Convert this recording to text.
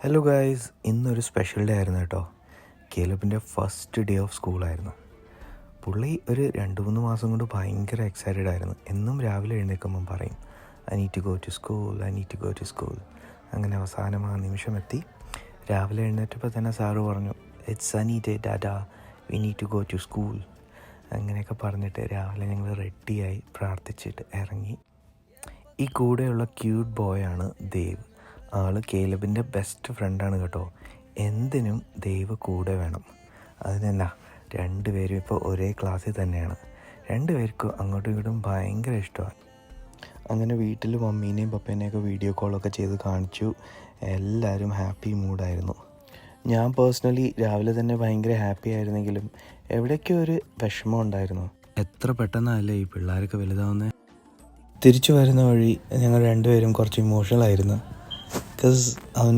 Hello guys, ഇന്നൊരു special day ആയിരുന്നു കേട്ടോ. കേലബിൻ്റെ ഫസ്റ്റ് ഡേ ഓഫ് സ്കൂളായിരുന്നു. പുള്ളി ഒരു 2-3 മാസം കൊണ്ട് ഭയങ്കര എക്സൈറ്റഡ് ആയിരുന്നു. എന്നും രാവിലെ എഴുന്നേൽക്കുമ്പം പറയും I need to go to school, I need to go to school. അങ്ങനെ അവസാനം ആ നിമിഷം എത്തി. രാവിലെ എഴുന്നേറ്റപ്പോൾ തന്നെ സാറ് പറഞ്ഞു it's sunny day dada, we need to go to school. അങ്ങനെയൊക്കെ പറഞ്ഞിട്ട് രാവിലെ ഞങ്ങൾ റെഡിയായി പ്രാർത്ഥിച്ചിട്ട് ഇറങ്ങി. ഈ കൂടെയുള്ള ക്യൂട്ട് ബോയാണ് ദേവ്. ആൾ കേലബിൻ്റെ ബെസ്റ്റ് ഫ്രണ്ടാണ് കേട്ടോ. എന്തിനും ദേവ് കൂടെ വേണം. അതിനെന്നാ രണ്ടുപേരും ഇപ്പോൾ ഒരേ ക്ലാസ്സിൽ തന്നെയാണ്. രണ്ടുപേർക്കും അങ്ങോട്ടും ഇങ്ങോട്ടും ഭയങ്കര ഇഷ്ടമാണ്. അങ്ങനെ വീട്ടിൽ മമ്മീനെയും പപ്പേനെയൊക്കെ വീഡിയോ കോളൊക്കെ ചെയ്ത് കാണിച്ചു. എല്ലാവരും ഹാപ്പി മൂഡായിരുന്നു. ഞാൻ പേഴ്സണലി രാവിലെ തന്നെ ഭയങ്കര ഹാപ്പി ആയിരുന്നെങ്കിലും എവിടേക്കോ ഒരു വിഷമം ഉണ്ടായിരുന്നു. എത്ര പെട്ടെന്നല്ലേ ഈ പിള്ളേരൊക്കെ വലുതാവുന്നത്. തിരിച്ചു വരുന്ന വഴി ഞങ്ങൾ രണ്ടുപേരും കുറച്ച് ഇമോഷണൽ ആയിരുന്നു. ബിക്കോസ് അവന്